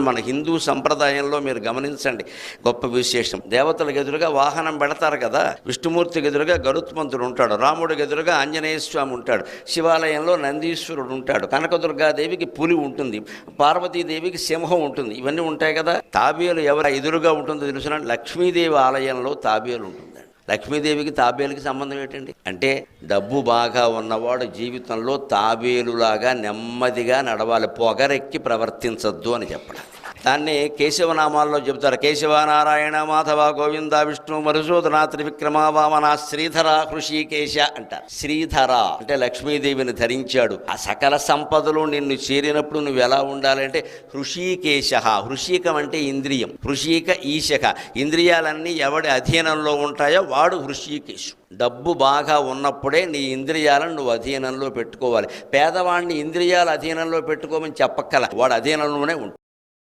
మన హిందూ సంప్రదాయంలో మీరు గమనించండి, గొప్ప విశేషం. దేవతలకు ఎదురుగా వాహనం పెడతారు కదా. విష్ణుమూర్తికి ఎదురుగా గరుత్మంతుడు ఉంటాడు, రాముడికి ఎదురుగా ఆంజనేయ స్వామి ఉంటాడు, శివాలయంలో నందీశ్వరుడు ఉంటాడు, కనకదుర్గాదేవికి పులి ఉంటుంది, పార్వతీదేవికి సింహం ఉంటుంది. ఇవన్నీ ఉంటాయి కదా. తాబేలు ఎవరు ఎదురుగా ఉంటుందో తెలుసునా? లక్ష్మీదేవి ఆలయంలో తాబేలు ఉంటుంది. లక్ష్మీదేవికి తాబేలుకి సంబంధం ఏంటండి అంటే, డబ్బు బాగా ఉన్నవాడు జీవితంలో తాబేలులాగా నెమ్మదిగా నడవాలి, పొగరెక్కి ప్రవర్తించద్దు అని చెప్పడం. దాన్ని కేశవనామాల్లో చెబుతారు. కేశవ, నారాయణ, మాధవ, గోవింద, విష్ణు, మధుసూదన, త్రివిక్రమ, వామన, శ్రీధర, హృషికేశ అంటారు. శ్రీధర అంటే లక్ష్మీదేవిని ధరించాడు. ఆ సకల సంపదలు నిన్ను చేరినప్పుడు నువ్వు ఎలా ఉండాలంటే హృషికేశ. హృషికం అంటే ఇంద్రియం, హృషిక ఈశక. ఇంద్రియాలన్నీ ఎవడి అధీనంలో ఉంటాయో వాడు హృషికేశు. డబ్బు బాగా ఉన్నప్పుడే నీ ఇంద్రియాలను నువ్వు అధీనంలో పెట్టుకోవాలి. పేదవాడిని ఇంద్రియాల అధీనంలో పెట్టుకోమని చెప్పక్కల, వాడు అధీనంలోనే ఉంటాడు.